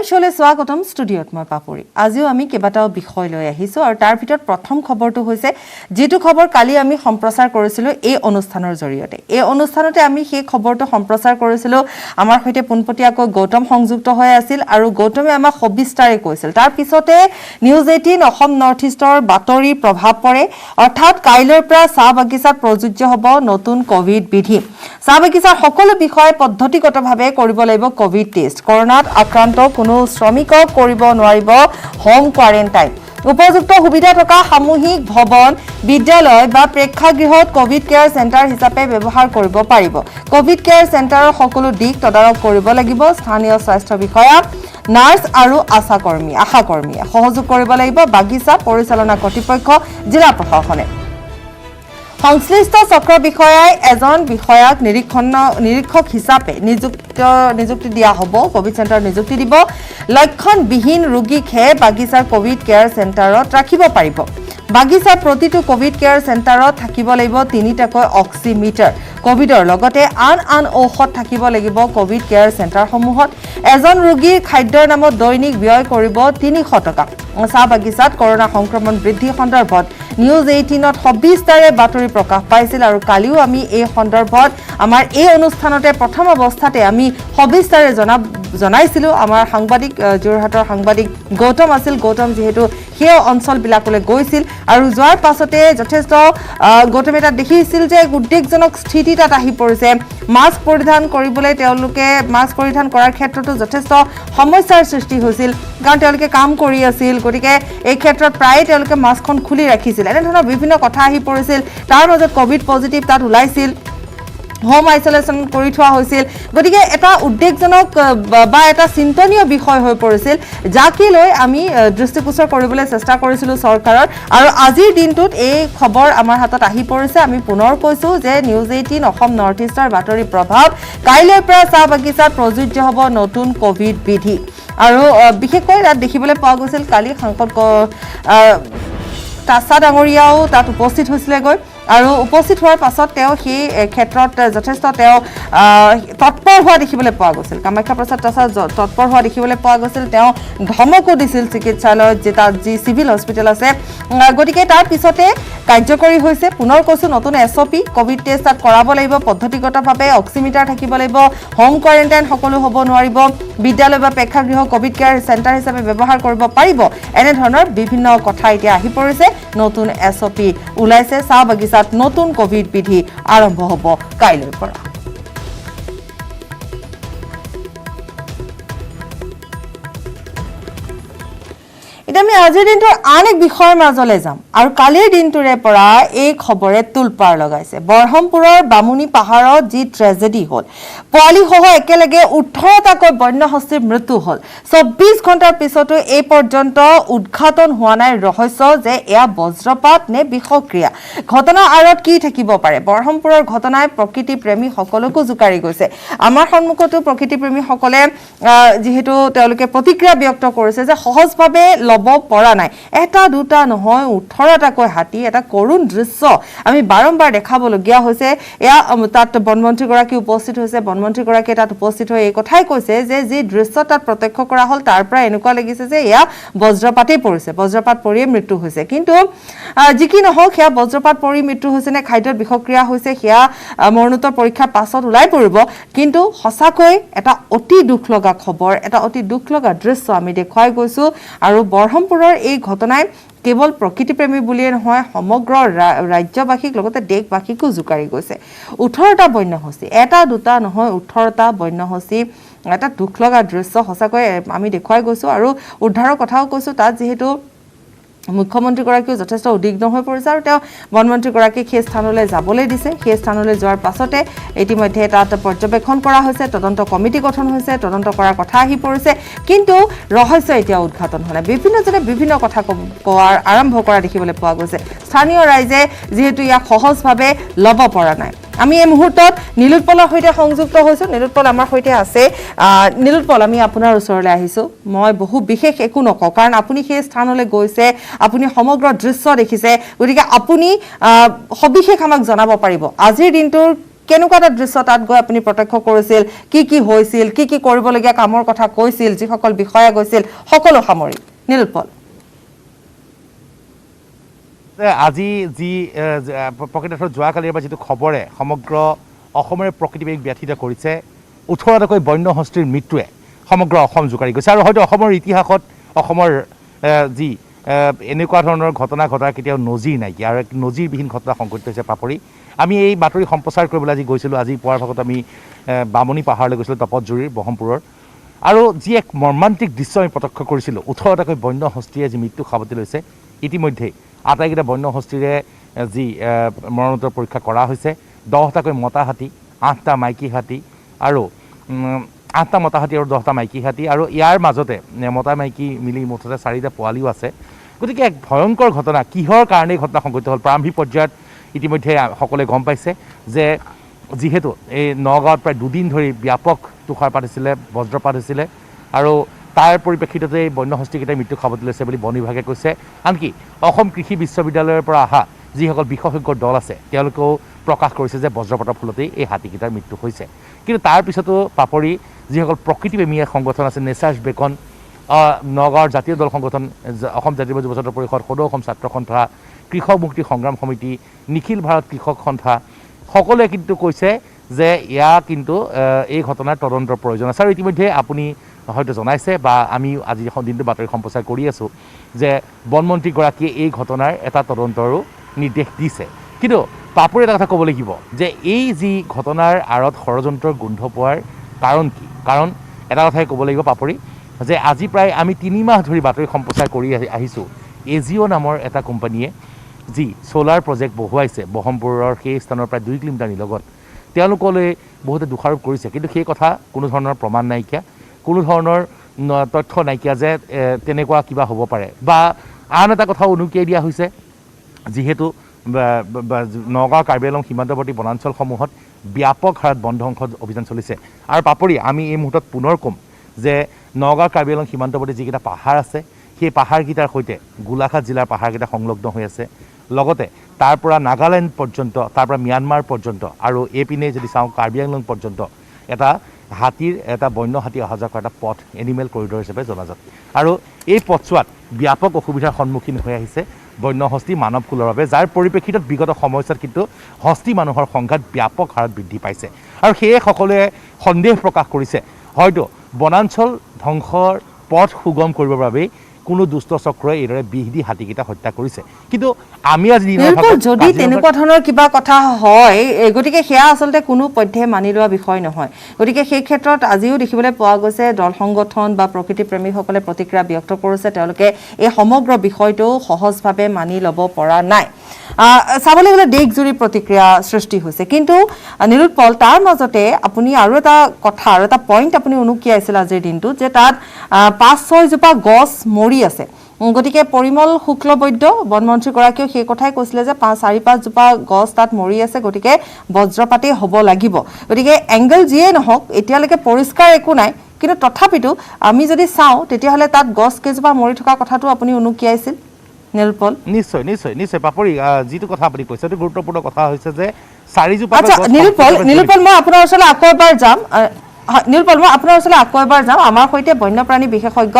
Prime শোলে স্বাগতম ষ্টুডিঅ'ত মই পাপৰি আজিও আমি কেইবাটাও বিষয় লৈ আহিছো আৰু তাৰ ভিতৰত প্ৰথম খবৰটো হৈছে যেটো খবৰ কালি আমি সম্প্ৰচাৰ কৰিছিলো এই অনুষ্ঠানৰ জৰিয়তে এই অনুষ্ঠানতে আমি সেই খবৰটো সম্প্ৰচাৰ কৰিছিলো আমাৰ হৈতে পুনপটিয়াকৈ গৌতম সংযুক্ত হৈ আছিল আৰু গৌতমে আমাক সবিস্তাৰে কৈছিল তাৰ পিছতে নিউজ 18 অসম নৰ্থ ইষ্টৰ বাতৰি প্ৰভাৱ পৰে অৰ্থাৎ কাইলৈৰ পৰা চাহ বাগিচাত প্ৰযোজ্য হ'ব নতুন কোভিড বিধি চাহ বাগিচাৰ সকলো বিষয় পদ্ধতিগতভাৱে কৰিব লাগিব কোভিড টেষ্ট কৰোনাত আক্ৰান্ত কোনো শ্ৰমিকক কৰিব নোৱাৰিব হোম কোৱাৰেণ্টাইন উপযুক্ত সুবিধা থকা সামূহিক ভৱন বিদ্যালয় বা প্ৰেক্ষাগৃহত কোভিড কেয়াৰ চেণ্টাৰ হিচাপে ব্যৱহাৰ কৰিব পাৰিব কোভিড কেয়াৰ চেণ্টাৰৰ সকলো দিক তদাৰক কৰিব লাগিব স্থানীয় স্বাস্থ্য বিষয়া নাৰ্ছ আৰু আশা কৰ্মীয়ে সহযোগ কৰিব লাগিব বাগিচা পৰিচালনা কৰ্তৃপক্ষ জিলা প্ৰশাসনে সংশ্লিষ্ট চক্ৰ বিষয়াই এজন বিষয়াক নিৰীক্ষক হিচাপে নিযুক্তি দিয়া হ'ব কোভিড চেণ্টাৰ নিযুক্তি দিব লক্ষণবিহীন ৰোগীকহে বাগিচাৰ কোভিড কেয়াৰ চেণ্টাৰত ৰাখিব পাৰিব বাগিচাৰ প্ৰতিটো কোভিড কেয়াৰ চেণ্টাৰত থাকিব লাগিব 3টাকৈ অক্সিমিটাৰ কোভিডৰ লগতে আন ঔষধ থাকিব লাগিব কোভিড কেয়াৰ চেণ্টাৰসমূহত এজন ৰোগীৰ খাদ্যৰ নামত দৈনিক ব্যয় কৰিব 300 টকা চাহ বাগিচাত কৰোনা সংক্ৰমণ বৃদ্ধি সন্দৰ্ভত নিউজ 18ত সবিস্তাৰে বাতৰি প্ৰকাশ পাইছিল আৰু কালিও আমি এই সন্দৰ্ভত আমাৰ এই অনুষ্ঠানতে প্ৰথম অৱস্থাতে আমি সবিস্তাৰে জনাইছিলো আমাৰ সাংবাদিক যোৰহাটৰ সাংবাদিক গৌতম আছিল গৌতম যেহেতু সেই অঞ্চলবিলাকলৈ গৈছিল আৰু যোৱাৰ পাছতে যথেষ্ট গৌতমে তাত দেখিছিল যে উদ্বেগজনক স্থিতি তাত আহি পৰিছে মাস্ক পৰিধান কৰিবলৈ তেওঁলোকে মাস্ক পৰিধান কৰাৰ ক্ষেত্ৰতো যথেষ্ট সমস্যাৰ সৃষ্টি হৈছিল কাৰণ তেওঁলোকে কাম কৰি আছিল গতিকে এই ক্ষেত্ৰত প্ৰায় তেওঁলোকে মাস্কখন খুলি ৰাখিছিল এনে ধৰণৰ বিভিন্ন কথা আহি পৰিছিল তাৰ মাজত কোভিড পজিটিভ তাত ওলাইছিল হোম আইসোলেশন কৰি থোৱা হৈছিল গতিকে এটা উদ্বেগজনক বা এটা চিন্তনীয় বিষয় হৈ পৰিছিল যাকে লৈ আমি দৃষ্টিগোচৰ কৰিবলৈ চেষ্টা কৰিছিলো চৰকাৰৰ আৰু আজিৰ দিনটোত এই খবৰ আমাৰ হাতত আহি পৰিছে আমি পুনৰ কৈছো যে নিউজ 18 অসম নৰ্থ ইষ্টৰ বাতৰি প্ৰভাৱ কাইলৈৰ পৰা চাহ বাগিচাত প্ৰযোজ্য হ'ব নতুন কোভিড বিধি আৰু বিশেষকৈ তাত দেখিবলৈ পোৱা গৈছিল কালি সাংসদ তাছা ডাঙৰীয়াও তাত উপস্থিত হৈছিলেগৈ আৰু উপস্থিত হোৱাৰ পাছত তেওঁ সেই ক্ষেত্ৰত যথেষ্ট তেওঁ তৎপৰ হোৱা দেখিবলৈ পোৱা গৈছিল কামাখ্যা প্ৰসাদ তাছা তৎপৰ হোৱা দেখিবলৈ পোৱা গৈছিল তেওঁ ধমকো দিছিল চিকিৎসালয়ত যে তাত যি চিভিল হস্পিটেল আছে গতিকে তাৰ পিছতে কাৰ্যকৰী হৈছে পুনৰ কৈছো নতুন এছঅপি কোভিড টেষ্ট তাত কৰাব লাগিব পদ্ধতিগতভাৱে অক্সিমিটাৰ থাকিব লাগিব হোম কোৱাৰেণ্টাইন সকলো হ'ব নোৱাৰিব বিদ্যালয় বা প্ৰেক্ষাগৃহ কোভিড কেয়াৰ চেণ্টাৰ হিচাপে ব্যৱহাৰ কৰিব পাৰিব এনে ধৰণৰ বিভিন্ন কথা এতিয়া আহি পৰিছে নতুন এছঅপি ওলাইছে চাহ বাগিচাত নতুন কোভিড বিধি আৰম্ভ হ'ব কাইলৈৰ পৰা এতিয়া আমি আজিৰ দিনটোৰ আন এক বিষয়ৰ মাজলৈ যাম আৰু কালিৰ দিনটোৰে পৰা এই খবৰে তুলপাৰ লগাইছে বৰহমপুৰৰ বামুনি পাহাৰত যি ট্ৰেজেডি হ'ল পোৱালিসহ একেলগে 18টাকৈ বন্যহস্তীৰ মৃত্যু হ'ল 24 ঘণ্টাৰ পিছতো এই পৰ্যন্ত উদ্ঘাটন হোৱা নাই ৰহস্য যে এয়া বজ্ৰপাত নে বিষক্ৰিয়া ঘটনা আঁৰত কি থাকিব পাৰে বৰহমপুৰৰ ঘটনাই প্ৰকৃতি প্ৰেমী সকলকো জুকাৰি গৈছে আমাৰ সন্মুখতো প্ৰকৃতি প্ৰেমীসকলে যেহেতু তেওঁলোকে প্ৰতিক্ৰিয়া ব্যক্ত কৰিছে যে সহজভাৱে ল'ব পৰা নাই এটা দুটা নহয় 18টাকৈ হাতী এটা কৰুণ দৃশ্য আমি বাৰম্বাৰ দেখাবলগীয়া হৈছে এয়া তাত বনমন্ত্ৰী গৰাকী উপস্থিত হৈছে বনমন্ত্ৰী গৰাকী তাত উপস্থিত হৈ এই কথাই কৈছে যে যি দৃশ্য তাত প্ৰত্যক্ষ কৰা হ'ল তাৰ পৰা এনেকুৱা লাগিছে যে এয়া বজ্ৰপাতেই পৰিছে বজ্ৰপাত পৰিয়ে মৃত্যু হৈছে কিন্তু যি কি নহওক সেয়া বজ্ৰপাত পৰি মৃত্যু হৈছে নে খাদ্যত বিষক্ৰিয়া হৈছে সেয়া মৰণোত্তৰ পৰীক্ষাৰ পাছত ওলাই পৰিব কিন্তু সঁচাকৈ এটা অতি দুখ লগা খবৰ এটা অতি দুখ লগা দৃশ্য আমি দেখুৱাই গৈছো আৰু বৰহমপুৰৰ এই ঘটনাই কেৱল প্ৰকৃতিপ্ৰেমী বুলিয়ে নহয় সমগ্ৰ ৰাজ্যবাসীক লগতে দেশবাসীকো জুকাৰি গৈছে 18টা বন্যহস্তী এটা দুটা নহয় 18টা বন্যহস্তী এটা দুখ লগা দৃশ্য সঁচাকৈ আমি দেখুৱাই গৈছো আৰু উদ্ধাৰৰ কথাও কৈছো তাত যেহেতু মুখ্যমন্ত্ৰী গৰাকীও যথেষ্ট উদ্বিগ্ন হৈ পৰিছে আৰু তেওঁ বনমন্ত্ৰী গৰাকীক সেই স্থানলৈ যাবলৈ দিছে সেই স্থানলৈ যোৱাৰ পাছতে ইতিমধ্যে তাত পৰ্যবেক্ষণ কৰা হৈছে তদন্ত কমিটি গঠন হৈছে তদন্ত কৰাৰ কথা আহি পৰিছে কিন্তু ৰহস্য এতিয়া উদ্ঘাটন হোৱা নাই বিভিন্নজনে বিভিন্ন কথা কোৱাৰ আৰম্ভ কৰা দেখিবলৈ পোৱা গৈছে স্থানীয় ৰাইজে যেহেতু ইয়াক সহজভাৱে ল'ব পৰা নাই আমি এই মুহূৰ্তত নীলোৎপলৰ সৈতে সংযুক্ত হৈছো নীলোৎপল আমাৰ সৈতে আছে নীলোৎপল আমি আপোনাৰ ওচৰলৈ আহিছো মই বহু বিশেষ একো নকওঁ কাৰণ আপুনি সেই স্থানলৈ গৈছে আপুনি সমগ্ৰ দৃশ্য দেখিছে গতিকে আপুনি সবিশেষ আমাক জনাব পাৰিব আজিৰ দিনটোৰ কেনেকুৱা এটা দৃশ্য তাত গৈ আপুনি প্ৰত্যক্ষ কৰিছিল, কি হৈছিল, কি কৰিবলগীয়া কামৰ কথা কৈছিল, যিসকল বিষয়া গৈছিল, সকলো সামৰি নিলোৎপল। আজি যি প্ৰকৃততে যোৱাকালিৰ পৰা যিটো খবৰে সমগ্ৰ অসমৰে প্ৰকৃতিবেগ ব্যথিত কৰিছে, 18টাকৈ বন্য হস্তীৰ মৃত্যুৱে সমগ্ৰ অসম জোকাৰি গৈছে। আৰু হয়তো অসমৰ ইতিহাসত অসমৰ যি এনেকুৱা ধৰণৰ ঘটনা ঘটাৰ কেতিয়াও নজিৰ নাইকিয়া, আৰু এক নজিৰবিহীন ঘটনা সংঘটিত হৈছে পাপৰি। আমি এই বাতৰি সম্প্ৰচাৰ কৰিবলৈ আজি গৈছিলোঁ। আজি পুৱাৰ ভাগত আমি বামুণী পাহাৰলৈ গৈছিলোঁ, তপতজুৰিৰ ব্ৰহ্মপুৰৰ, আৰু যি এক মৰ্মান্তিক দৃশ্য আমি প্ৰত্যক্ষ কৰিছিলোঁ। 18টাকৈ বন্য হস্তীয়ে যি মৃত্যু সাৱটি লৈছে, ইতিমধ্যেই আটাইকেইটা বন্য হস্তীৰে যি মৰণোত্তৰ পৰীক্ষা কৰা হৈছে। 10টাকৈ মতা হাতী, 8টা মাইকী হাতী, আৰু 8টা মতা হাতী আৰু 10টা মাইকী হাতী, আৰু ইয়াৰ মাজতে মতা মাইকী মিলি মুঠতে 4টা পোৱালিও আছে। গতিকে এক ভয়ংকৰ ঘটনা। কিহৰ কাৰণে ঘটনা সংঘটিত হ'ল প্ৰাৰম্ভিক পৰ্যায়ত ইতিমধ্যে সকলোৱে গম পাইছে যে যিহেতু এই নগাঁৱত প্ৰায় 2 দিন ধৰি ব্যাপক তুষাৰপাত হৈছিলে, বজ্ৰপাত হৈছিলে, আৰু তাৰ পৰিপ্ৰেক্ষিততে এই বন্য হস্তীকেইটাই মৃত্যু সাৱটি লৈছে বুলি বন বিভাগে কৈছে। আনকি অসম কৃষি বিশ্ববিদ্যালয়ৰ পৰা অহা যিসকল বিশেষজ্ঞৰ দল আছে তেওঁলোকেও প্ৰকাশ কৰিছে যে বজ্ৰপাতৰ ফলতেই এই হাতীকেইটাৰ মৃত্যু হৈছে। কিন্তু তাৰ পিছতো পাপৰি যিসকল প্ৰকৃতিপ্ৰেমী সংগঠন আছে, নেচাৰ্ছ বেকন, নগাঁৱৰ জাতীয় দল সংগঠন, অসম জাতীয় যুৱ ছাত্ৰ পৰিষদ, সদৌ অসম ছাত্ৰ সন্থা, কৃষক মুক্তি সংগ্ৰাম সমিতি, নিখিল ভাৰত কৃষক সন্থা, সকলোৱে কিন্তু কৈছে যে ইয়াৰ কিন্তু এই ঘটনাৰ তদন্তৰ প্ৰয়োজন আছে। আৰু ইতিমধ্যে আপুনি হয়তো জনাইছে বা আমি আজি দিনটো বাতৰি সম্প্ৰচাৰ কৰি আছোঁ যে বনমন্ত্ৰীগৰাকীয়ে এই ঘটনাৰ এটা তদন্তৰো নিৰ্দেশ দিছে। কিন্তু পাপৰি এটা কথা ক'ব লাগিব যে এই যি ঘটনাৰ আঁৰত ষড়যন্ত্ৰৰ গোন্ধ পোৱাৰ কাৰণ কি? কাৰণ এটা কথাই ক'ব লাগিব পাপৰি, যে আজি প্ৰায় আমি 3 মাহ ধৰি বাতৰি সম্প্ৰচাৰ কৰি আহিছোঁ, এজিঅ' নামৰ এটা কোম্পানীয়ে যি ছ'লাৰ প্ৰজেক্ট বহুৱাইছে ব্ৰহ্মপুৰৰ সেই স্থানৰ প্ৰায় 2 কিলোমিটাৰ নিলগত, তেওঁলোকলৈ বহুতে দোষাৰোপ কৰিছে। কিন্তু সেই কথা কোনো ধৰণৰ প্ৰমাণ নাইকিয়া, কোনো ধৰণৰ তথ্য নাইকিয়া যে তেনেকুৱা কিবা হ'ব পাৰে। বা আন এটা কথাও উনুকিয়াই দিয়া হৈছে, যিহেতু নগাঁও কাৰ্বি আংলং সীমান্তৱৰ্তী বনাঞ্চলসমূহত ব্যাপক হাৰত বন ধ্বংস অভিযান চলিছে। আৰু পাপৰি আমি এই মুহূৰ্তত পুনৰ ক'ম যে নগাঁও কাৰ্বি আংলং সীমান্তৱৰ্তী যিকেইটা পাহাৰ আছে, সেই পাহাৰকেইটাৰ সৈতে গোলাঘাট জিলাৰ পাহাৰকেইটা সংলগ্ন হৈ আছে। লগতে তাৰ পৰা নাগালেণ্ড পৰ্যন্ত, তাৰ পৰা ম্যানমাৰ পৰ্যন্ত, আৰু এইপিনে যদি চাওঁ কাৰ্বি আংলং পৰ্যন্ত এটা হাতীৰ, এটা বন্য হাতী অহা যোৱা কৰা এটা পথ, এনিমেল কৰিডৰ হিচাপে জনাজাত। আৰু এই পথছোৱাত ব্যাপক অসুবিধাৰ সন্মুখীন হৈ আহিছে বন্য হস্তী মানৱকুলৰ বাবে, যাৰ পৰিপ্ৰেক্ষিতত বিগত সময়ছোৱাত কিন্তু হস্তী মানুহৰ সংঘাত ব্যাপক হাৰত বৃদ্ধি পাইছে। আৰু সেয়ে সকলোৱে সন্দেহ প্ৰকাশ কৰিছে হয়তো বনাঞ্চল ধ্বংসৰ পথ সুগম কৰিবৰ বাবেই কোনো দুষ্ট চক্ৰই এইদৰে বিষ দি হাতীকেইটা হত্যা কৰিছে। কিন্তু আমি আজি যদি তেনেকুৱা ধৰণৰ কিবা কথা হয়, গতিকে সেয়া আচলতে কোনো পধ্যে মানি লোৱা বিষয় নহয়। গতিকে সেই ক্ষেত্ৰত আজিও দেখিবলৈ পোৱা গৈছে দল সংগঠন বা প্ৰকৃতিপ্ৰেমীসকলে প্ৰতিক্ৰিয়া ব্যক্ত কৰিছে, তেওঁলোকে এই সমগ্ৰ বিষয়টো সহজভাৱে মানি ল'ব পৰা নাই। চাবলৈ গ'লে দেশজুৰি প্ৰতিক্ৰিয়া সৃষ্টি হৈছে। কিন্তু নিলোৎপল, তাৰ মাজতে আপুনি আৰু এটা কথা, আৰু এটা পইণ্ট আপুনি উনুকিয়াইছিল আজিৰ দিনটোত, যে তাত 5-6 জোপা গছ মৰি আছে। গতিকে পৰিমল শুক্লবৈদ্য বনমন্ত্ৰীগৰাকীয়েও সেই কথাই কৈছিলে যে 4-5 জোপা গছ তাত মৰি আছে, গতিকে বজ্ৰপাতেই হ'ব লাগিব। গতিকে এংগল যিয়ে নহওক, এতিয়ালৈকে পৰিষ্কাৰ একো নাই, কিন্তু তথাপিতো আমি যদি চাওঁ তেতিয়াহ'লে তাত গছ কেইজোপা মৰি থকা কথাটো আপুনি উনুকিয়াইছিল নিলোৎপল। নিশ্চয় নিশ্চয় নিশ্চয় পাপৰি, যিটো কথা আপুনি কৈছে সেইটো গুৰুত্বপূৰ্ণ কথা হৈছে যে 4 জোপা। নিলোৎপল, মই আপোনাৰ ওচৰলৈ আকৌ এবাৰ যাম। নিলোৎপল, মই আপোনাৰ ওচৰলৈ আকৌ এবাৰ যাম। আমাৰ সৈতে বন্যপ্ৰাণী বিশেষজ্ঞ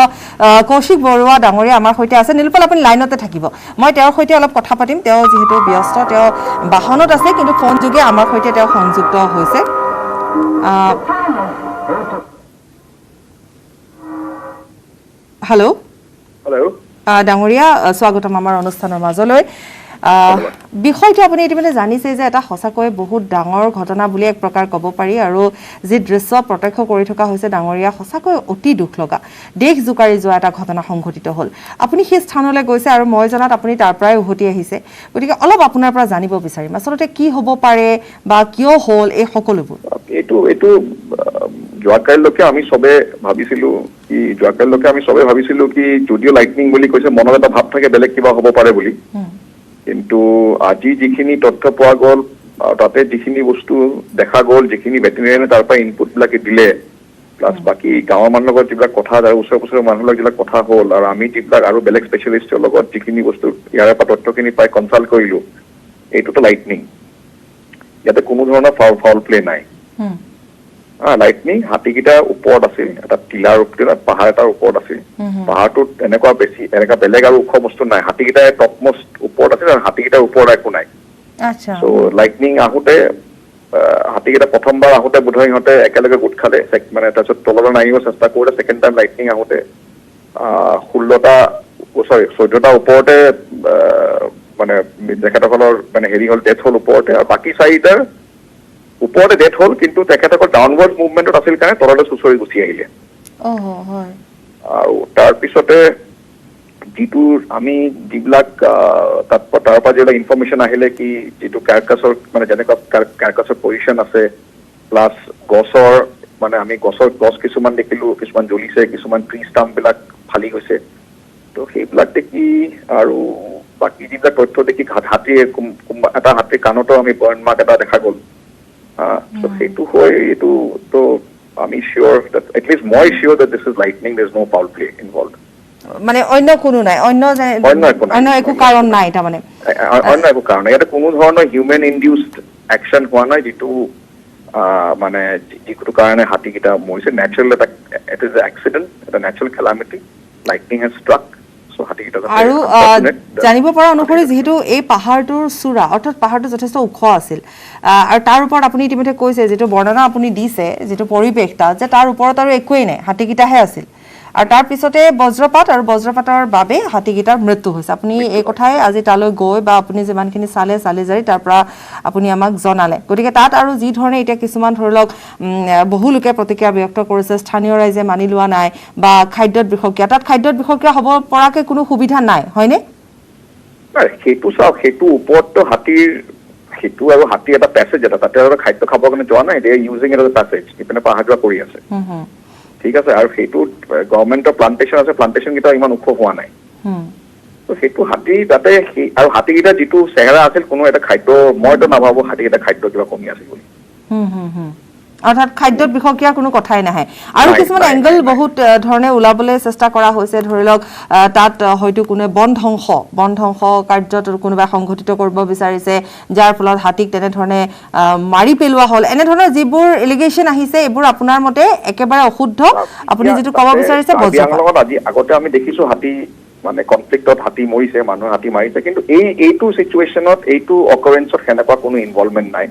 কৌশিক বৰুৱা ডাঙৰীয়া আমাৰ সৈতে আছে। নিলোৎপল, আপুনি লাইনতে থাকিব, মই তেওঁৰ সৈতে অলপ কথা পাতিম। তেওঁ যিহেতু ব্যস্ত, তেওঁ বাহনত আছে, কিন্তু ফোন যোগে আমাৰ সৈতে তেওঁ সংযুক্ত হৈছে। হেল্ল'। ডাঙৰীয়া, স্বাগতম আমাৰ অনুষ্ঠানৰ মাজলৈ। বিষয়টো আপুনি ইতিমধ্যে জানিছে যে এটা সঁচাকৈ বহুত ডাঙৰ ঘটনা বুলি এক প্ৰকাৰ ক'ব পাৰি, আৰু যি দৃশ্য প্ৰত্যক্ষ কৰি থকা হৈছে ডাঙৰীয়া, সঁচাকৈ অতি দুখ লগা, দেশ জোকাৰি যোৱা এটা ঘটনা সংঘটিত হ'ল। আপুনি সেই স্থানলৈ গৈছে, আৰু মই জনাত আপুনি তাৰ পৰাই উভতি আহিছে। গতিকে অলপ আপোনাৰ পৰা জানিব বিচাৰিম আচলতে কি হ'ব পাৰে বা কিয় হ'ল এই সকলোবোৰ। এইটো যোৱাকালিলৈকে আমি চবে ভাবিছিলো কি যদিও লাইটনিং বুলি কৈছে, মনত এটা ভাৱ থাকে বেলেগ কিবা হ'ব পাৰে বুলি। কিন্তু আজি যিখিনি তথ্য পোৱা গ'ল, তাতে যিখিনি বস্তু দেখা গ'ল, যিখিনি ভেটেৰিনেৰীয়ে তাৰ পৰা ইনপুটবিলাকে দিলে, প্লাছ বাকী গাঁৱৰ মানুহৰ লগত যিবিলাক কথা, ওচৰে পাজৰে মানুহৰ লগত যিবিলাক কথা হ'ল, আৰু আমি যিবিলাক আৰু বেলেগ স্পেচিয়েলিষ্টৰ লগত যিখিনি বস্তু ইয়াৰে পৰা তথ্যখিনি পাই কনচাল্ট কৰিলো, এইটোতো লাইটনিং। ইয়াতে কোনো ধৰণৰ ফাউল প্লে নাই। লাইটনিং হাতীকেইটাৰ ওপৰত আছিল, এটা টিলাৰ ওপৰত, পাহাৰ এটাৰ ওপৰত আছিল। পাহাৰটোত এনেকুৱা বেলেগ আৰু ওখ বস্তু নাই। হাতীকেইটাই টপমষ্ট ওপৰত আছিল আৰু হাতীকেইটাৰ ওপৰত একো নাই। চ' লাইটনিং আহোঁতে হাতীকেইটা প্ৰথমবাৰ আহোঁতে বোধহয় সিহঁতে একেলগে গোট খালে, মানে তাৰপিছত তললৈ নামিব চেষ্টা কৰিলে। ছেকেণ্ড টাইম লাইটনিং আহোঁতে 14টা ওপৰতে মানে তেখেতসকলৰ মানে হেৰি হ'ল, ডেথ হ'ল ওপৰতে, আৰু বাকী 4টাৰ ওপৰতে ডেথ হ'ল, কিন্তু তেখেতসকল ডাউনৱাৰ্ড মুভমেণ্টত আছিল কাৰণে তললৈ চুচৰি গুচি আহিলে। আৰু তাৰপিছতে আমি যিবিলাক তাৰ পৰা যিবিলাক ইনফৰমেশ্যন আহিলে কি যিটো কাৰ্কাছৰ মানে যেনেকুৱা কাৰ্কাছৰ পজিশ্যন আছে, প্লাছ গছৰ মানে আমি গছ কিছুমান দেখিলো, কিছুমান জ্বলিছে, কিছুমান ট্ৰি ষ্টাম্পবিলাক ফালি গৈছে। তো সেইবিলাক দেখি আৰু বাকী যিবিলাক তথ্য দেখি এটা হাতীৰ কাণতো আমি বাৰ্ণ মাৰ্ক এটা দেখা গ'ল। সেইটো হয়, এইটো তো আমি চিয়'ৰ, এটলিষ্ট মই sure that this is lightning, there is no' foul play involved. মানে অন্য কোনো নাই, অন্য একো কাৰণ নাই, তাৰমানে অন্য একো কাৰণ নাই। ইয়াতে কোনো ধৰণৰ হিউমেন ইনডিউচড একশ্যন হোৱা নাই, যিটো মানে যিটো কাৰণে হাতীকেইটা মৰিছে। নেচাৰেল ইট ইজ এক্সিডেণ্ট, এটা নেচাৰেল কেলামিটি, লাইটনিং হেজ ষ্ট্ৰাক। আৰু জানিব পৰা অনুসৰি যিহেতু এই পাহাৰটোৰ চূড়া, অৰ্থাৎ পাহাৰটো যথেষ্ট ওখ আছিল, আৰু তাৰ ওপৰত আপুনি ইতিমধ্যে কৈছে, যিটো বৰ্ণনা আপুনি দিছে, যিটো পৰিৱেশ তাত, যে তাৰ ওপৰত আৰু একোৱেই নাই, হাতীকেইটাহে আছিল, আৰু তাৰ পিছতে বজ্ৰপাত, আৰু বজ্ৰপাতৰ বাবে হাতীকেইটাৰ মৃত্যু হৈছে। আপুনি এই কথাই আজি তালৈ গৈ বা আপুনি যিমানখিনি চালে চালিজাৰি তাৰ পৰা আপুনি আমাক জনালে। গতিকে তাত আৰু যি ধৰণে এতিয়া কিছুমান ধৰি লওক বহু লোকে প্ৰতিক্ৰিয়া ব্যক্ত কৰিছে, স্থানীয় ৰাইজে মানি লোৱা নাই, বা খাদ্যত বিষক্ৰিয়া, তাত খাদ্যত বিষক্ৰিয়া হ'ব পৰাকৈ কোনো সুবিধা নাই, হয়নে? সেইটো চাওক, সেইটো ওপৰততো সেইটো আৰু হাতীৰ এটা পেছেজ এটা, তাতে আৰু খাদ্য খাবৰ কাৰণে যোৱা নাই, they using it as a passage, ইপিনে অহা যোৱা কৰি আছে, ঠিক আছে। আৰু সেইটোত গভৰ্ণমেণ্টৰ প্লান্টেশ্যন আছে, প্লান্টেশ্যন কেইটা ইমান ওখ হোৱা নাই। তো সেইটো হাতী তাতে, আৰু হাতীকেইটা যিটো চেহেৰা আছিল, কোনো এটা খাদ্য, মইতো নাভাবো হাতীকেইটা খাদ্য কিবা কমি আছিল বুলি। অৰ্থাৎ খাদ্যত বিষক্ৰিয়া কোনো কথাই নাহে। আৰু কিছুমান এংগল বহুত ধৰণে ওলাবলৈ চেষ্টা কৰা হৈছে, ধৰি লওক তাত হয়তো কোনোৱে বন ধ্বংস কাৰ্যত কোনোবাই সংঘটিত কৰিব বিচাৰিছে, যাৰ ফলত হাতীক তেনেধৰণে মাৰি পেলোৱা হ'ল, এনেধৰণৰ যিবোৰ এলিগেশ্যন আহিছে, এইবোৰ আপোনাৰ মতে একেবাৰে অশুদ্ধ। আপুনি যিটো ক'ব বিচাৰিছে লগত আজি আগতে আমি দেখিছো হাতী মানে কনফ্লিক্টত হাতী মৰিছে, মানুহে হাতী মাৰিছে, কিন্তু এইটো চিটুৱেশ্যনত, এইটো অকাৰেঞ্চত সেনেকুৱা কোনো ইনভলভমেণ্ট নাই।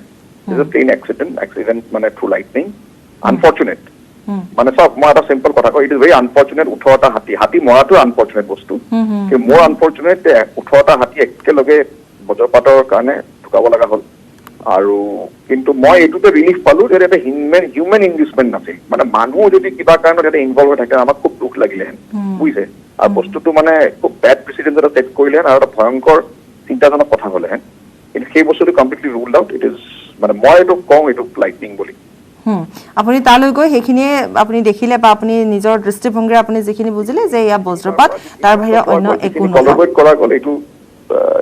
It's a train accident মানে through lightning. Unfortunate. মানে চাওক, মই এটা চিম্পল কথা কওঁ, ইট ইজ ভেৰি আনফৰ্চুনেট 18টা হাতী মৰাটো আনফৰ্চুনেট বস্তু, কিন্তু মোৰ আনফৰ্চুনেট 18টা হাতী একেলগে বজ্ৰপাতৰ কাৰণে ঢুকাব লগা হ'ল। আৰু কিন্তু মই এইটোতে ৰিলিফ পালো যে এটা হিউমেন ইনডিউচমেণ্ট নাছিল, মানে মানুহ যদি কিবা কাৰণত এটা ইনভলভ হৈ থাকে আমাক খুব দুখ লাগিলেহেঁতেন, বুজিছে। আৰু বস্তুটো মানে খুব বেড প্ৰেচিডেণ্ট এটা ছেট কৰিলেহেঁতেন, আৰু এটা ভয়ংকৰ চিন্তাজনক কথা হ'লেহেঁতেন, কিন্তু সেই বস্তুটো কমপ্লিটলি ৰুলড আউট। ইট ইজ মানে মই এইটো কওঁ, এইটো লাইটনিং বুলি। আপুনি তালৈ গৈ সেইখিনিয়ে আপুনি দেখিলে, বা আপুনি নিজৰ দৃষ্টিভংগীৰে আপুনি যিখিনি বুজিলে যে এয়া বজ্ৰপাত, তাৰ বাহিৰে অন্য একো নহয়। কৰা গ'ল এইটো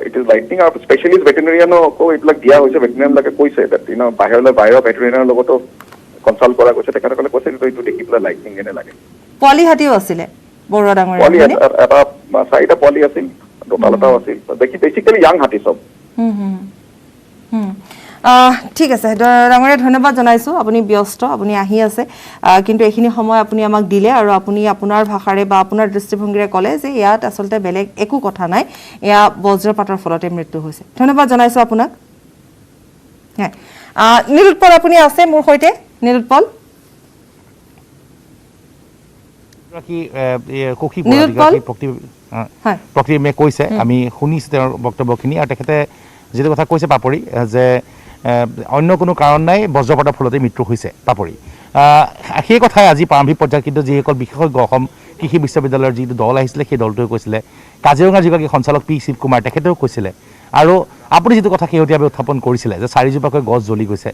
ইট ইজ লাইটনিং। আৰু স্পেচিয়েলিষ্ট ভেটেৰিনেৰিয়ানকো এইবিলাক দিয়া হৈছে, ভেটেৰিনেৰিয়ানবিলাকে কৈছে বাহিৰৰ ভেটেৰিনেৰিয়ানৰ লগতো কনচাল্ট কৰা গৈছে, তেখেতসকলে কৈছে এইটো দেখি পেলাই লাইটনিং এনে লাগে। পোৱালি হাতীও আছিলে, বৰুৱা ডাঙৰীয়া, এটা 4টা পোৱালি আছিল, দোতাল এটাও আছিল, বেচিকেলি য়াং হাতী চব। ঠিক আছে ডাঙৰীয়া, ধন্যবাদ জনাইছোঁ। আপুনি ব্যস্ত, আপুনি আহি আছে, কিন্তু এইখিনি সময় আপুনি আমাক দিলে, আৰু আপুনি আপোনাৰ ভাষাৰে বা আপোনাৰ দৃষ্টিভংগীৰে ক'লে যে ইয়াত আচলতে বেলেগ একো কথা নাই, এয়া বজ্ৰপাতৰ ফলতে মৃত্যু হৈছে। ধন্যবাদ জনাইছোঁ আপোনাক। নীলোৎপল আপুনি আছে মোৰ সৈতে? নীলোৎপল প্ৰকৃতিমে কৈছে, আমি শুনিছোঁ তেওঁৰ বক্তব্যখিনি, আৰু তেখেতে যিটো কথা কৈছে পাপৰি, যে অন্য কোনো কাৰণ নাই, বজ্ৰপাতৰ ফলতে মৃত্যু হৈছে পাপৰি। সেই কথাই আজি প্ৰাৰম্ভিক পৰ্যায়ত কিন্তু যিসকল বিশেষজ্ঞ অসম কৃষি বিশ্ববিদ্যালয়ৰ যিটো দল আহিছিলে, সেই দলটোৱে কৈছিলে, কাজিৰঙাৰ যিগৰাকী সঞ্চালক পি শিৱকুমাৰ তেখেতেও কৈছিলে, আৰু আপুনি যিটো কথা শেহতীয়াভাৱে উত্থাপন কৰিছিলে যে 4জোপাকৈ গছ জ্বলি গৈছে,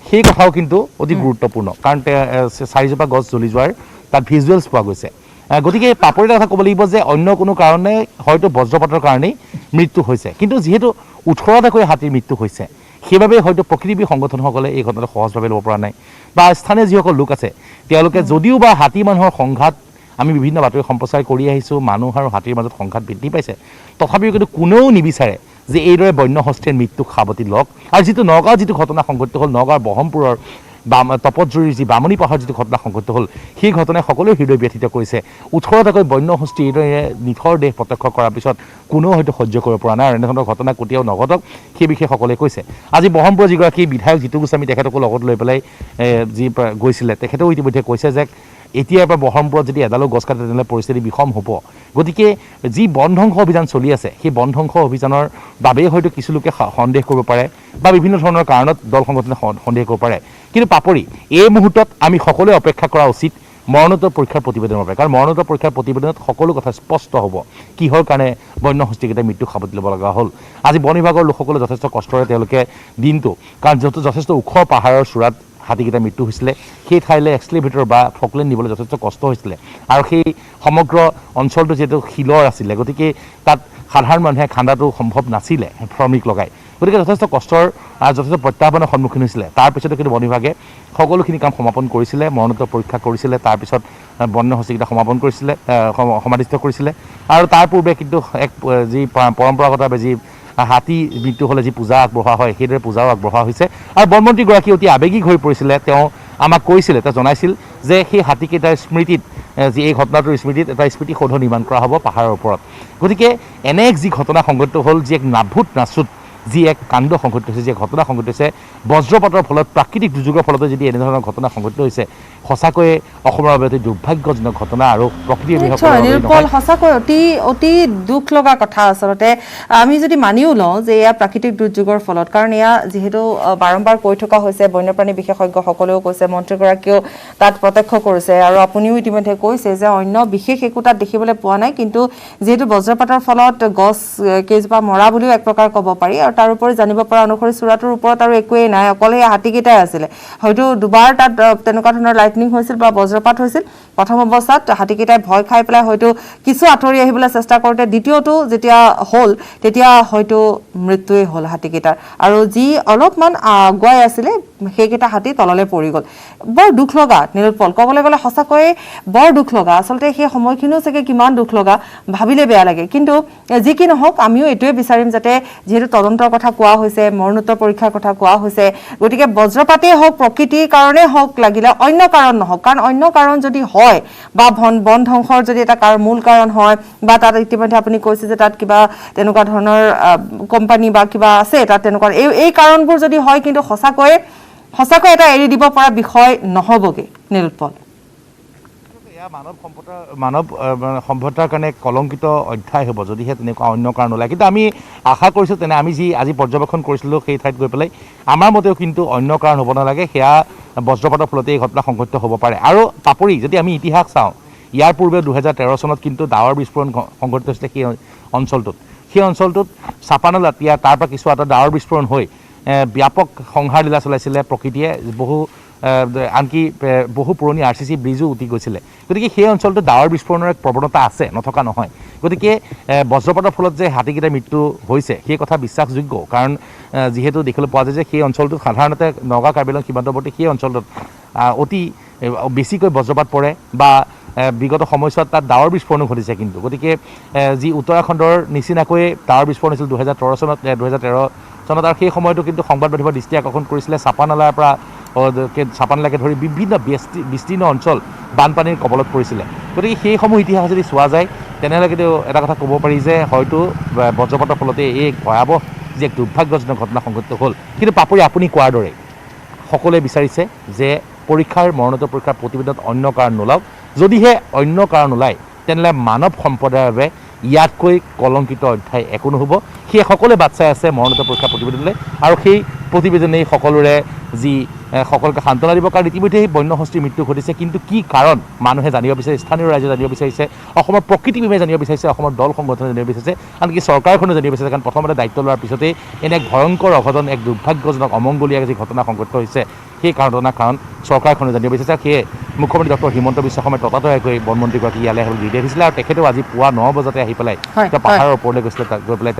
সেই কথাও কিন্তু অতি গুৰুত্বপূৰ্ণ, কাৰণ 4জোপা গছ জ্বলি যোৱাৰ তাত ভিজুৱেলছ পোৱা গৈছে। গতিকে পাপৰি এটা কথা ক'ব লাগিব যে অন্য কোনো কাৰণে হয়তো বজ্ৰপাতৰ কাৰণেই মৃত্যু হৈছে, কিন্তু যিহেতু 18টাকৈ হাতীৰ মৃত্যু হৈছে, সেইবাবে হয়তো প্ৰকৃতিবিদ সংগঠনসকলে এই ঘটনাটো সহজভাৱে ল'ব পৰা নাই, বা স্থানীয় যিসকল লোক আছে তেওঁলোকে যদিও বা হাতী মানুহৰ সংঘাত আমি বিভিন্ন বাতৰি সম্প্ৰচাৰ কৰি আহিছোঁ, মানুহ আৰু হাতীৰ মাজত সংঘাত বৃদ্ধি পাইছে, তথাপিও কিন্তু কোনেও নিবিচাৰে যে এইদৰে বন্য হস্তীৰ মৃত্যুক সাৱটি লওক আৰু যিটো নগাঁৱৰ যিটো ঘটনা সংঘটিত হ'ল নগাঁৱৰ বহমপুৰৰ তপতজুৰিৰ যি বামুণী পাহাৰৰ যিটো ঘটনা সংঘটিত হ'ল সেই ঘটনাই সকলোৱে হৃদয় ব্যথিত কৰিছে 18টাকৈ বন্য হস্তি এইদৰে নিথৰ দেহ প্ৰত্যক্ষ কৰাৰ পিছত কোনেও হয়তো সহ্য কৰিব পৰা নাই আৰু এনেধৰণৰ ঘটনা কেতিয়াও নঘটক সেই বিষয়ে সকলোৱে কৈছে আজি বহমপুৰৰ যিগৰাকী বিধায়ক জিতু গোস্বামী তেখেতকো লগত লৈ পেলাই যি গৈছিলে তেখেতেও ইতিমধ্যে কৈছে যে এতিয়াৰ পৰা বহমপুৰত যদি এডালো গছ কাটে তেনেহ'লে পৰিস্থিতি বিষম হ'ব গতিকে যি বন ধ্বংস অভিযান চলি আছে সেই বন ধ্বংস অভিযানৰ বাবেই হয়তো কিছু লোকে সন্দেহ কৰিব পাৰে বা বিভিন্ন ধৰণৰ কাৰণত দল সংগঠনে সন্দেহ কৰিব পাৰে কিন্তু পাপৰি এই মুহূৰ্তত আমি সকলোৱে অপেক্ষা কৰা উচিত মৰণোত্তৰ পৰীক্ষাৰ প্ৰতিবেদনৰ বাবে কাৰণ মৰণোত্তৰ পৰীক্ষাৰ প্ৰতিবেদনত সকলো কথা স্পষ্ট হ'ব কিহৰ কাৰণে বন্য হস্তীকেইটাই মৃত্যু সাৱটি ল'ব লগা হ'ল আজি বন বিভাগৰ লোকসকলে যথেষ্ট কষ্টৰে তেওঁলোকে দিনটো কাৰণ যিহেতু যথেষ্ট ওখ পাহাৰৰ চূড়াত হাতীকেইটা মৃত্যু হৈছিলে সেই ঠাইলৈ এক্সক্লেভেটৰ বা ফকলেণ্ড নিবলৈ যথেষ্ট কষ্ট হৈছিলে আৰু সেই সমগ্ৰ অঞ্চলটো যিহেতু শিলৰ আছিলে গতিকে তাত সাধাৰণ মানুহে খান্দাটো সম্ভৱ নাছিলে শ্ৰমিক লগাই গতিকে যথেষ্ট কষ্টৰ যথেষ্ট প্ৰত্যাহ্বানৰ সন্মুখীন হৈছিলে তাৰপিছতো কিন্তু বন বিভাগে সকলোখিনি কাম সমাপন কৰিছিলে মৰণোত্তৰ পৰীক্ষা কৰিছিলে তাৰপিছত বন্য হস্তীকেইটা সমাপন কৰিছিলে সমাধিস্থ কৰিছিলে আৰু তাৰ পূৰ্বে কিন্তু এক যি পৰম্পৰাগতভাৱে যি হাতী মৃত্যু হ'লে যি পূজা আগবঢ়োৱা হয় সেইদৰে পূজাও আগবঢ়োৱা হৈছে আৰু বনমন্ত্ৰীগৰাকী অতি আৱেগিক হৈ পৰিছিলে তেওঁ আমাক কৈছিলে তেওঁ জনাইছিল যে সেই হাতীকেইটাৰ স্মৃতিত যি এই ঘটনাটোৰ স্মৃতিত এটা স্মৃতিসৌধ নিৰ্মাণ কৰা হ'ব পাহাৰৰ ওপৰত গতিকে এনে এক যি ঘটনা সংঘটিত হ'ল যি এক নাভূত নাচুত যি এক কাণ্ড সংঘটিত হৈছে যি ঘটনা সংঘটিত হৈছে বজ্ৰপাতৰ ফলত প্ৰাকৃতিক দুৰ্যোগৰ ফলতে যদি এনেধৰণৰ ঘটনা সংঘটিত হৈছে সঁচাকৈয়ে অসমৰ বাবে অতি দুৰ্ভাগ্যজনক ঘটনা আৰু প্ৰকৃতিৰ নিৰুপল সঁচাকৈ অতি দুখ লগা কথা আচলতে আমি যদি মানিও লওঁ যে এয়া প্ৰাকৃতিক দুৰ্যোগৰ ফলত কাৰণ এয়া যিহেতু বাৰম্বাৰ কৈ থকা হৈছে বন্যপ্ৰাণী বিশেষজ্ঞসকলেও কৈছে মন্ত্ৰীগৰাকীয়েও তাত প্ৰত্যক্ষ কৰিছে আৰু আপুনিও ইতিমধ্যে কৈছে যে অন্য বিশেষ একো তাত দেখিবলৈ পোৱা নাই কিন্তু যিহেতু বজ্ৰপাতৰ ফলত গছ কেইজোপা মৰা বুলিও এক প্ৰকাৰ ক'ব পাৰি আৰু তাৰোপৰি জানিব পৰা অনুসৰি চূড়াটোৰ ওপৰত আৰু একোৱেই নাই অকল সেই হাতীকেইটাই আছিলে হয়তো দুবাৰ তাত তেনেকুৱা ধৰণৰ লাইটনিং হৈছিল বা বজ্ৰপাত হৈছিল প্ৰথম অৱস্থাত হাতীকেইটাই ভয় খাই পেলাই হয়তো কিছু আঁতৰি আহিবলৈ চেষ্টা কৰোঁতে দ্বিতীয়টো যেতিয়া হ'ল তেতিয়া হয়তো মৃত্যুৱেই হ'ল হাতীকেইটাৰ আৰু যি অলপমান আগুৱাই আছিলে সেইকেইটা হাতী তললৈ পৰি গ'ল বৰ দুখ লগা নিৰুপল ক'বলৈ গ'লে সঁচাকৈয়ে বৰ দুখ লগা আচলতে সেই সময়খিনিও চাগে কিমান দুখ লগা ভাবিলে বেয়া লাগে কিন্তু যি কি নহওক আমিও এইটোৱে বিচাৰিম যাতে যিহেতু তদন্তৰ কথা কোৱা হৈছে মৰণোত্তৰ পৰীক্ষাৰ কথা কোৱা হৈছে গতিকে বজ্ৰপাতেই হওক প্ৰকৃতিৰ কাৰণেই হওক লাগিলে অন্য কাৰণ নহওক কাৰণ অন্য কাৰণ যদি হয় বা বন ধ্বংসৰ যদি এটা মূল কাৰণ হয় বা তাত ইতিমধ্যে আপুনি কৈছে যে তাত কিবা তেনেকুৱা ধৰণৰ কোম্পানী বা কিবা আছে তাত তেনেকুৱা এই কাৰণবোৰ যদি হয় কিন্তু সঁচাকৈ এটা এৰি দিব পৰা বিষয় নহ'বগৈ নিৰুপল মানৱ সভ্যতাৰ কাৰণে কলংকিত অধ্যায় হ'ব যদিহে তেনেকুৱা অন্য কাৰণ ওলায় কিন্তু আমি আশা কৰিছোঁ তেনে আমি যি আজি পৰ্যবেক্ষণ কৰিছিলোঁ সেই ঠাইত গৈ পেলাই আমাৰ মতেও কিন্তু অন্য কাৰণ হ'ব নালাগে সেয়া বজ্ৰপাতৰ ফলতে এই ঘটনা সংঘটিত হ'ব পাৰে আৰু পাপৰি যদি আমি ইতিহাস চাওঁ ইয়াৰ পূৰ্বে 2013 চনত কিন্তু ডাৱৰ বিস্ফোৰণ সংঘটিত হৈছিলে সেই অঞ্চলটোত চাপানলাত তাৰ পৰা কিছু আঁতৰত ডাৱৰ বিস্ফোৰণ হৈ ব্যাপক সংহাৰ লীলা চলাইছিলে প্ৰকৃতিয়ে আনকি বহু পুৰণি RCC ব্ৰিজো উটি গৈছিলে গতিকে সেই অঞ্চলটোত ডাৱৰ বিস্ফোৰণৰ এক প্ৰৱণতা আছে নথকা নহয় গতিকে বজ্ৰপাতৰ ফলত যে হাতীকেইটাৰ মৃত্যু হৈছে সেই কথা বিশ্বাসযোগ্য কাৰণ যিহেতু দেখিবলৈ পোৱা যায় যে সেই অঞ্চলটোত সাধাৰণতে নগাঁও কাৰ্বি আংলং সীমান্তৱৰ্তী সেই অঞ্চলটোত অতি বেছিকৈ বজ্ৰপাত পৰে বা বিগত সময়ছোৱাত তাত ডাৱৰ বিস্ফোৰণো ঘটিছে কিন্তু গতিকে যি উত্তৰাখণ্ডৰ নিচিনাকৈ ডাৱৰ বিস্ফোৰণ হৈছিল 2013 চনত আৰু সেই সময়তো কিন্তু সংবাদ মাধ্যমৰ দৃষ্টি আকৰ্ষণ কৰিছিলে চাপানলাৰ পৰা চাপানলাকে ধৰি বিভিন্ন বিস্তীৰ্ণ অঞ্চল বানপানীৰ কবলত পৰিছিলে গতিকে সেইসমূহ ইতিহাস যদি চোৱা যায় তেনেহ'লে কিন্তু এটা কথা ক'ব পাৰি যে হয়তো বজ্ৰপাতৰ ফলতে এই ভয়াৱহ যি এক দুৰ্ভাগ্যজনক ঘটনা সংঘটিত হ'ল কিন্তু পাপৰি আপুনি কোৱাৰ দৰে সকলোৱে বিচাৰিছে যে মৰণোত্তৰ পৰীক্ষাৰ প্ৰতিবেদনত অন্য কাৰণ নোলাওক যদিহে অন্য কাৰণ ওলায় তেনেহ'লে মানৱ সম্প্ৰদায়ৰ বাবে ইয়াতকৈ কলংকিত অধ্যায় একো নহ'ব সেয়ে সকলোৱে বাট চাই আছে মৰণোত্তৰ পৰীক্ষাৰ প্ৰতিবেদনলৈ আৰু সেই প্ৰতিবেদনেই সকলোৰে যি সকলোকে সান্তনা দিব কাৰণ ইতিমধ্যে সেই বন্য হস্তীৰ মৃত্যু ঘটিছে কিন্তু কি কাৰণ মানুহে জানিব বিচাৰিছে স্থানীয় ৰাইজে জানিব বিচাৰিছে অসমৰ প্ৰকৃতিপ্ৰেমীয়ে জানিব বিচাৰিছে অসমৰ দল সংগঠনে জানিব বিচাৰিছে আনকি চৰকাৰখনে জানিব বিচাৰিছে কাৰণ প্ৰথমতে দায়িত্ব লোৱাৰ পিছতেই এনে এক ভয়ংকৰ অঘটন এক দুৰ্ভাগ্যজনক অমংগলীয়া যি ঘটনা সংঘটিত হৈছে সেই ঘটনাৰ কাৰণ চৰকাৰখনে জানিব বিচাৰিছে সেয়ে মুখ্যমন্ত্ৰী ডক্টৰ হিমন্ত বিশ্ব শৰ্মাই ততাতৈয়াকৈ বনমন্ত্ৰীগৰাকী ইয়ালৈ আহিবলৈ নিৰ্দেশ দিছিলে আৰু তেখেতেও আজি পুৱা 9 বজাতে আহি পেলাই তেওঁ পাহাৰৰ ওপৰলৈ গৈছিলে গৈ পেলাই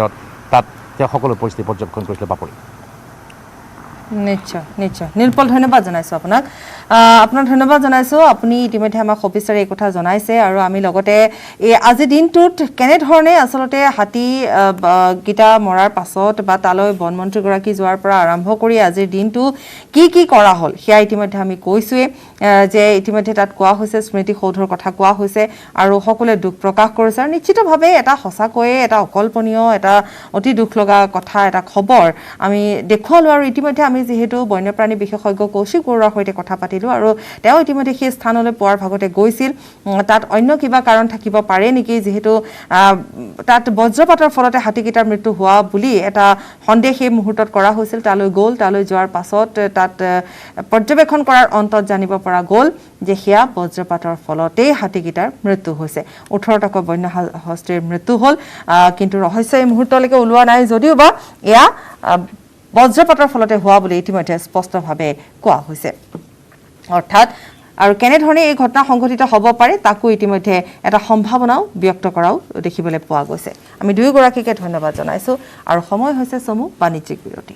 তাত তেওঁ সকলো পৰিস্থিতি পৰ্যবেক্ষণ কৰিছিলে পাপৰি নিশ্চয় নিশ্চয় নীলপল ধন্যবাদ জনাইছোঁ আপোনাক আপোনাক ধন্যবাদ জনাইছোঁ আপুনি ইতিমধ্যে আমাক সবিস্তাৰে এই কথা জনাইছে আৰু আমি লগতে এই আজি দিনটোত কেনেধৰণে আচলতে হাতী গীতা মৰাৰ পাছত বা তালৈ বনমন্ত্ৰীগৰাকী যোৱাৰ পৰা আৰম্ভ কৰি আজিৰ দিনটো কি কৰা হ'ল সেয়া ইতিমধ্যে আমি কৈছোঁৱে যে ইতিমধ্যে তাত কোৱা হৈছে স্মৃতিসৌধৰ কথা কোৱা হৈছে আৰু সকলোৱে দুখ প্ৰকাশ কৰিছে আৰু নিশ্চিতভাৱে এটা সঁচাকৈয়ে এটা অকল্পনীয় এটা অতি দুখ লগা কথা এটা খবৰ আমি দেখুৱালোঁ আৰু ইতিমধ্যে আমি যিহেতু বন্যপ্ৰাণী বিশেষজ্ঞ কৌশিক বৰুৱাৰ সৈতে কথা পাতিলোঁ আৰু তেওঁ ইতিমধ্যে সেই স্থানলৈ পোৱাৰ ভাগতে গৈছিল তাত অন্য কিবা কাৰণ থাকিব পাৰে নেকি যিহেতু তাত বজ্ৰপাতৰ ফলতে হাতীকেইটাৰ মৃত্যু হোৱা বুলি এটা সন্দেহ সেই মুহূৰ্তত কৰা হৈছিল তালৈ গ'ল তালৈ যোৱাৰ পাছত তাত পৰ্যবেক্ষণ কৰাৰ অন্তত জানিব পৰা গ'ল যে সেয়া বজ্ৰপাতৰ ফলতেই হাতীকেইটাৰ মৃত্যু হৈছে 18টাকৈ বন্য হস্তীৰ মৃত্যু হ'ল কিন্তু ৰহস্য এই মুহূৰ্তলৈকে ওলোৱা নাই যদিও বা এয়া বজ্ৰপাতৰ ফলতে হোৱা বুলি ইতিমধ্যে স্পষ্টভাৱে কোৱা হৈছে অৰ্থাৎ আৰু কেনেধৰণে এই ঘটনা সংঘটিত হ'ব পাৰে তাকো ইতিমধ্যে এটা সম্ভাৱনাও ব্যক্ত কৰাও দেখিবলৈ পোৱা গৈছে আমি দুয়োগৰাকীকে ধন্যবাদ জনাইছোঁ আৰু সময় হৈছে চমু বাণিজ্যিক বিৰতি